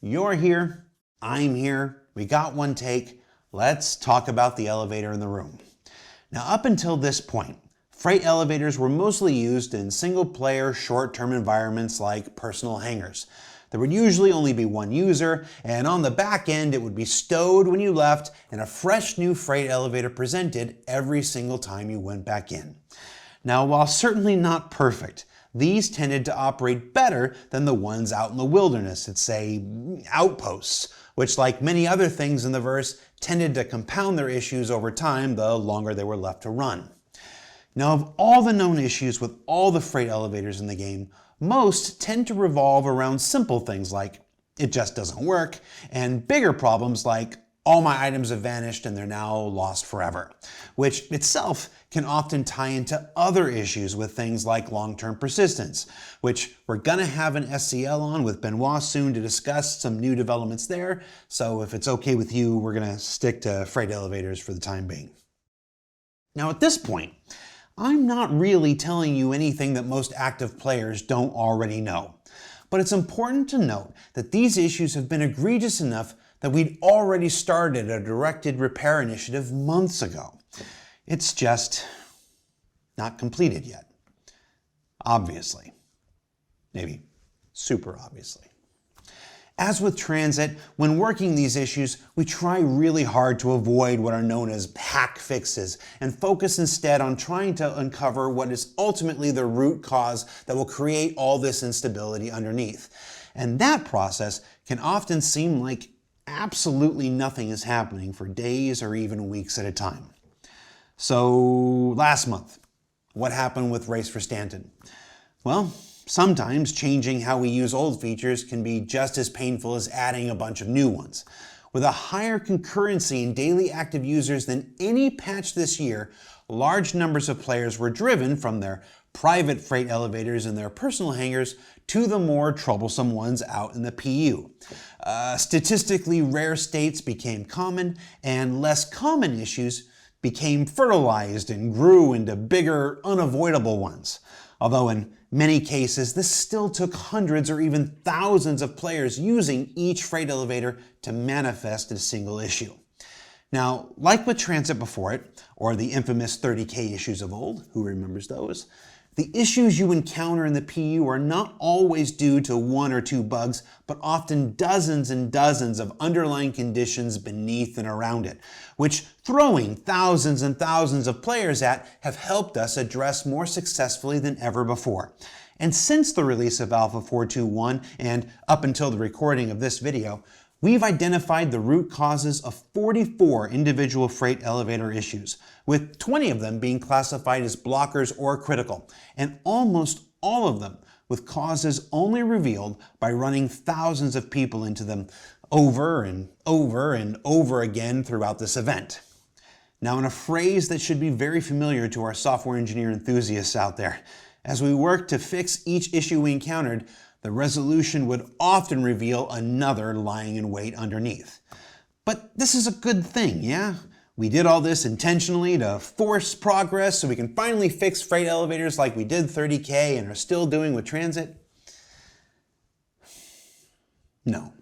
You're here, I'm here, we got one take. Let's talk about the elevator in the room. Now, up until this point, freight elevators were mostly used in single-player, short-term environments like personal hangars. There would usually only be one user, and on the back end it would be stowed when you left and a fresh new freight elevator presented every single time you went back in. Now, while certainly not perfect, these tended to operate better than the ones out in the wilderness at, say, outposts, which, like many other things in the verse, tended to compound their issues over time the longer they were left to run. Now, of all the known issues with all the freight elevators in the game, most tend to revolve around simple things like it just doesn't work, and bigger problems like all my items have vanished and they're now lost forever, which itself can often tie into other issues with things like long-term persistence, which we're gonna have an SCL on with Benoit soon to discuss some new developments there, so if it's okay with you, we're gonna stick to freight elevators for the time being. Now at this point, I'm not really telling you anything that most active players don't already know. But it's important to note that these issues have been egregious enough that we'd already started a directed repair initiative months ago. It's just not completed yet. Obviously. Maybe super obviously. As with transit, when working these issues, we try really hard to avoid what are known as hack fixes and focus instead on trying to uncover what is ultimately the root cause that will create all this instability underneath. And that process can often seem like absolutely nothing is happening for days or even weeks at a time. So last month, what happened with Race for Stanton? Well, sometimes changing how we use old features can be just as painful as adding a bunch of new ones. With a higher concurrency in daily active users than any patch this year, large numbers of players were driven from their private freight elevators and their personal hangars to the more troublesome ones out in the PU. Statistically rare states became common, and less common issues became fertilized and grew into bigger, unavoidable ones. Although in many cases, this still took hundreds or even thousands of players using each freight elevator to manifest a single issue. Now, like with transit before it, or the infamous 30K issues of old, who remembers those? The issues you encounter in the PU are not always due to one or two bugs, but often dozens and dozens of underlying conditions beneath and around it, which throwing thousands and thousands of players at have helped us address more successfully than ever before. And since the release of Alpha 4.2.1 and up until the recording of this video, we've identified the root causes of 44 individual freight elevator issues, with 20 of them being classified as blockers or critical, and almost all of them with causes only revealed by running thousands of people into them over and over and over again throughout this event. Now, in a phrase that should be very familiar to our software engineer enthusiasts out there, as we work to fix each issue we encountered, the resolution would often reveal another lying in wait underneath. But this is a good thing, yeah? We did all this intentionally to force progress so we can finally fix freight elevators like we did 30K and are still doing with transit? No.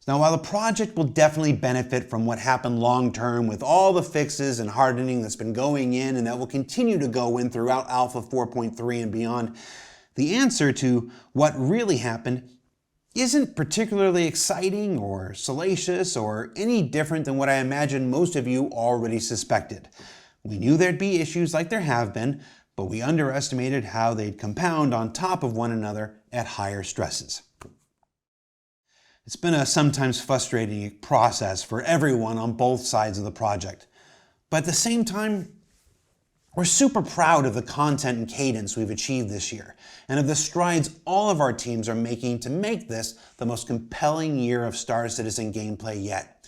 Now, while the project will definitely benefit from what happened long-term with all the fixes and hardening that's been going in and that will continue to go in throughout Alpha 4.3 and beyond, the answer to what really happened isn't particularly exciting or salacious or any different than what I imagine most of you already suspected. We knew there'd be issues like there have been, but we underestimated how they'd compound on top of one another at higher stresses. It's been a sometimes frustrating process for everyone on both sides of the project, but at the same time, we're super proud of the content and cadence we've achieved this year, and of the strides all of our teams are making to make this the most compelling year of Star Citizen gameplay yet.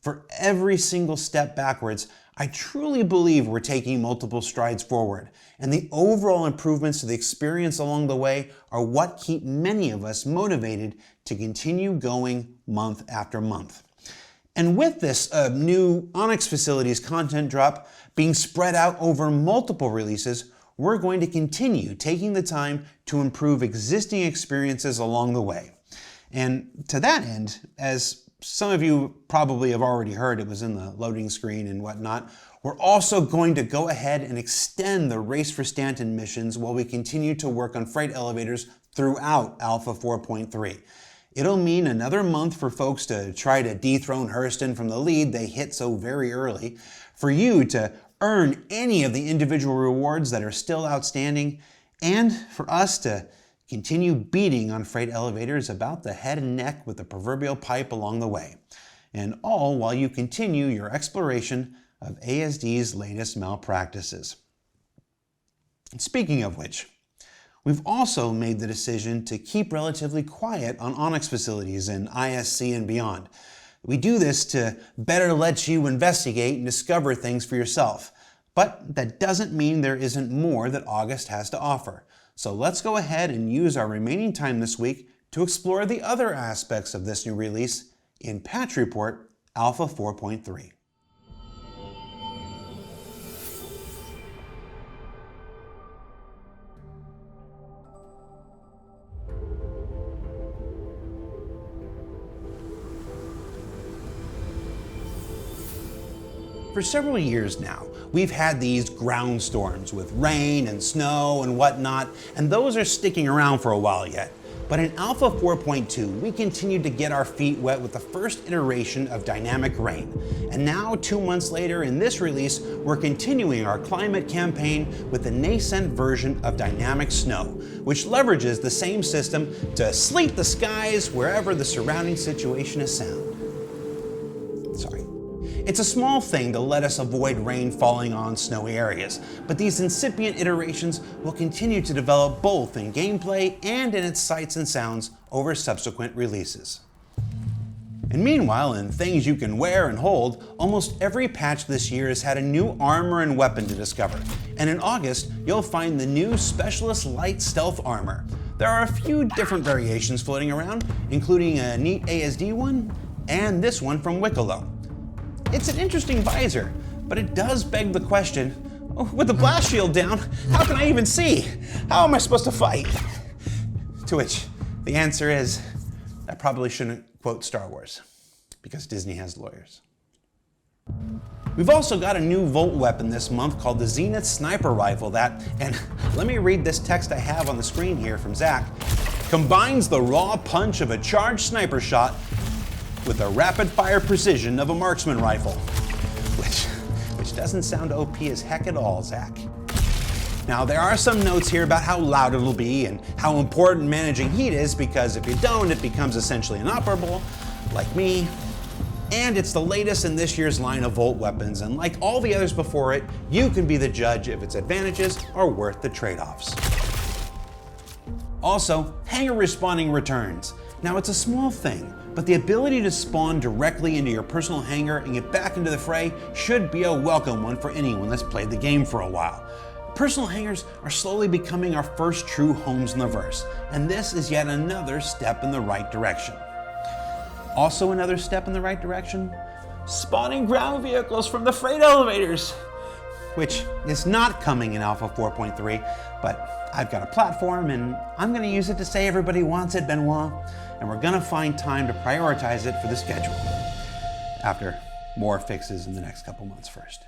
For every single step backwards, I truly believe we're taking multiple strides forward, and the overall improvements to the experience along the way are what keep many of us motivated to continue going month after month. And with this new Onyx facilities content drop being spread out over multiple releases, we're going to continue taking the time to improve existing experiences along the way. And to that end, as some of you probably have already heard, it was in the loading screen and whatnot, we're also going to go ahead and extend the Race for Stanton missions while we continue to work on freight elevators throughout Alpha 4.3. It'll mean another month for folks to try to dethrone Hurston from the lead they hit so very early, for you to earn any of the individual rewards that are still outstanding, and for us to continue beating on freight elevators about the head and neck with the proverbial pipe along the way. And all while you continue your exploration of ASD's latest malpractices. And speaking of which, we've also made the decision to keep relatively quiet on Onyx facilities in ISC and beyond. We do this to better let you investigate and discover things for yourself. But that doesn't mean there isn't more that August has to offer. So let's go ahead and use our remaining time this week to explore the other aspects of this new release in Patch Report Alpha 4.3. For several years now, we've had these ground storms with rain and snow and whatnot, and those are sticking around for a while yet. But in Alpha 4.2, we continued to get our feet wet with the first iteration of dynamic rain. And now, 2 months later in this release, we're continuing our climate campaign with the nascent version of dynamic snow, which leverages the same system to sleet the skies wherever the surrounding situation is sound. Sorry. It's a small thing to let us avoid rain falling on snowy areas, but these incipient iterations will continue to develop both in gameplay and in its sights and sounds over subsequent releases. And meanwhile, in things you can wear and hold, almost every patch this year has had a new armor and weapon to discover. And in August, you'll find the new Specialist Light Stealth Armor. There are a few different variations floating around, including a neat ASD one, and this one from Wicklow. It's an interesting visor, but it does beg the question, with the blast shield down, how can I even see? How am I supposed to fight? To which the answer is, I probably shouldn't quote Star Wars, because Disney has lawyers. We've also got a new Volt weapon this month called the Zenith Sniper Rifle that, and let me read this text I have on the screen here from Zach, combines the raw punch of a charged sniper shot with the rapid-fire precision of a marksman rifle, which doesn't sound OP as heck at all, Zach. Now, there are some notes here about how loud it'll be and how important managing heat is, because if you don't, it becomes essentially inoperable, like me. And it's the latest in this year's line of Volt weapons, and like all the others before it, you can be the judge if its advantages are worth the trade-offs. Also, hangar respawning returns. Now, it's a small thing, but the ability to spawn directly into your personal hangar and get back into the fray should be a welcome one for anyone that's played the game for a while. Personal hangars are slowly becoming our first true homes in the verse, and this is yet another step in the right direction. Also another step in the right direction, spawning ground vehicles from the freight elevators, which is not coming in Alpha 4.3, but I've got a platform and I'm going to use it to say everybody wants it, Benoit, and we're going to find time to prioritize it for the schedule, after more fixes in the next couple months first.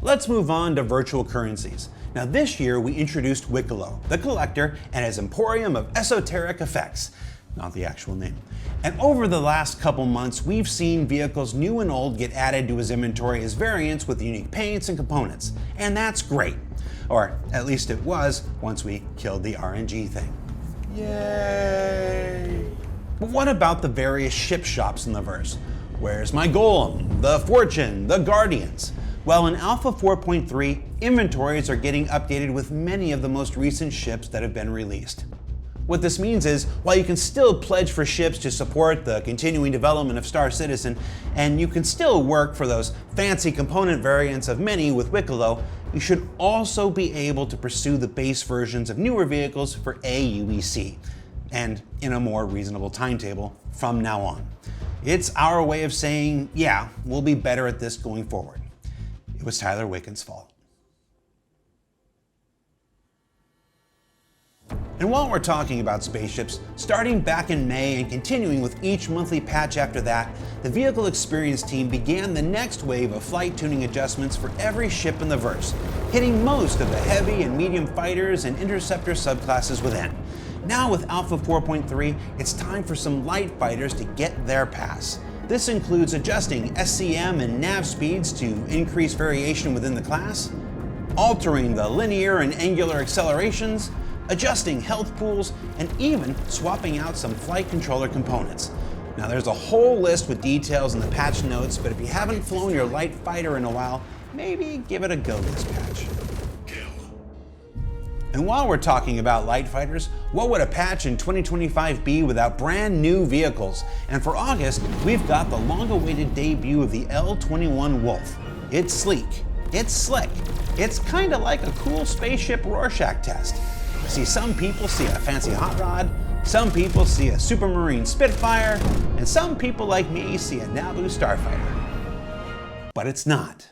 Let's move on to virtual currencies. Now this year we introduced Wicklow, the collector, and his emporium of esoteric effects, not the actual name. And over the last couple months, we've seen vehicles new and old get added to his inventory as variants with unique paints and components, and that's great. Or at least it was once we killed the RNG thing. Yay! But what about the various ship shops in the verse? Where's my Golem, the Fortune, the Guardians? Well, in Alpha 4.3, inventories are getting updated with many of the most recent ships that have been released. What this means is, while you can still pledge for ships to support the continuing development of Star Citizen, and you can still work for those fancy component variants of many with Wicklow, you should also be able to pursue the base versions of newer vehicles for AUEC, and in a more reasonable timetable from now on. It's our way of saying, yeah, we'll be better at this going forward. It was Tyler Waken's fault. And while we're talking about spaceships, starting back in May and continuing with each monthly patch after that, the Vehicle Experience team began the next wave of flight tuning adjustments for every ship in the verse, hitting most of the heavy and medium fighters and interceptor subclasses within. Now with Alpha 4.3, it's time for some light fighters to get their pass. This includes adjusting SCM and nav speeds to increase variation within the class, altering the linear and angular accelerations, adjusting health pools, and even swapping out some flight controller components. Now there's a whole list with details in the patch notes, but if you haven't flown your light fighter in a while, maybe give it a go this patch. And while we're talking about light fighters, what would a patch in 2025 be without brand new vehicles? And for August, we've got the long-awaited debut of the L-21 Wolf. It's sleek, it's slick, it's kinda like a cool spaceship Rorschach test. See, some people see a fancy hot rod, some people see a Supermarine Spitfire, and some people like me see a Naboo Starfighter. But it's not.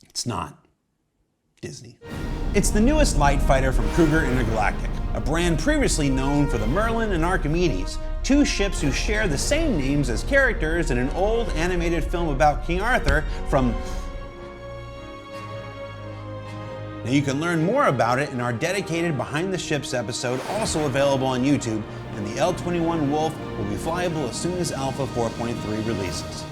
It's not Disney. It's the newest light fighter from Kruger Intergalactic, a brand previously known for the Merlin and Archimedes, two ships who share the same names as characters in an old animated film about King Arthur from... Now you can learn more about it in our dedicated Behind the Ships episode, also available on YouTube, and the L-21 Wolf will be flyable as soon as Alpha 4.3 releases.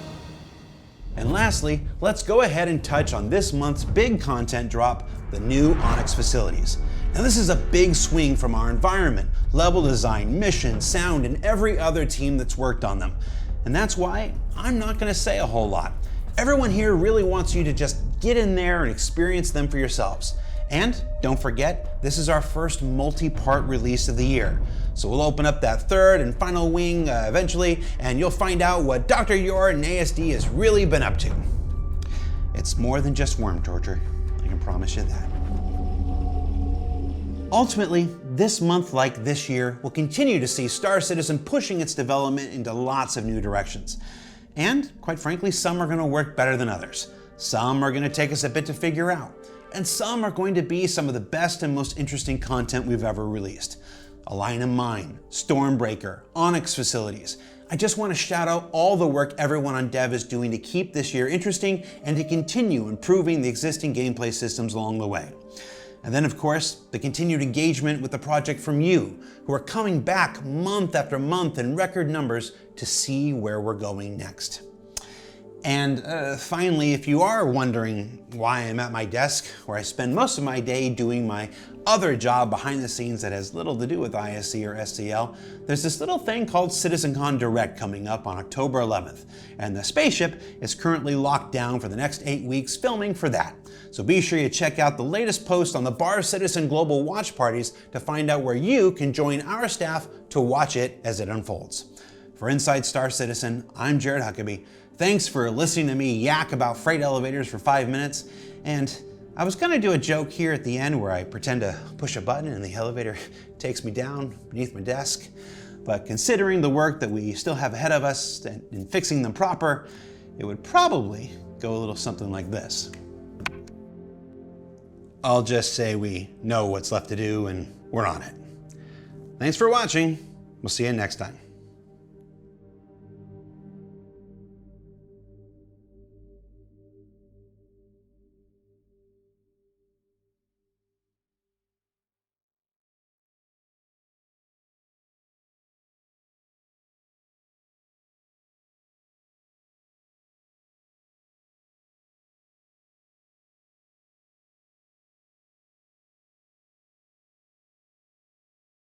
And lastly, let's go ahead and touch on this month's big content drop, the new Onyx facilities. Now this is a big swing from our environment, level design, mission, sound, and every other team that's worked on them. And that's why I'm not gonna say a whole lot. Everyone here really wants you to just get in there and experience them for yourselves. And don't forget, this is our first multi-part release of the year. So we'll open up that third and final wing eventually, and you'll find out what Dr. Yor and ASD has really been up to. It's more than just worm torture, I can promise you that. Ultimately, this month like this year, we'll continue to see Star Citizen pushing its development into lots of new directions. And quite frankly, some are going to work better than others. Some are going to take us a bit to figure out. And some are going to be some of the best and most interesting content we've ever released. Align and Mine, Stormbreaker, Onyx facilities. I just want to shout out all the work everyone on Dev is doing to keep this year interesting and to continue improving the existing gameplay systems along the way. And then of course, the continued engagement with the project from you, who are coming back month after month in record numbers to see where we're going next. And finally, if you are wondering why I'm at my desk, where I spend most of my day doing my other job behind the scenes that has little to do with ISC or SCL, there's this little thing called CitizenCon Direct coming up on October 11th, and the spaceship is currently locked down for the next 8 weeks filming for that. So be sure you check out the latest post on the Bar Citizen Global Watch Parties to find out where you can join our staff to watch it as it unfolds. For Inside Star Citizen, I'm Jared Huckabee. Thanks for listening to me yak about freight elevators for 5 minutes, and I was gonna do a joke here at the end where I pretend to push a button and the elevator takes me down beneath my desk, but considering the work that we still have ahead of us in fixing them proper, it would probably go a little something like this. I'll just say we know what's left to do and we're on it. Thanks for watching. We'll see you next time.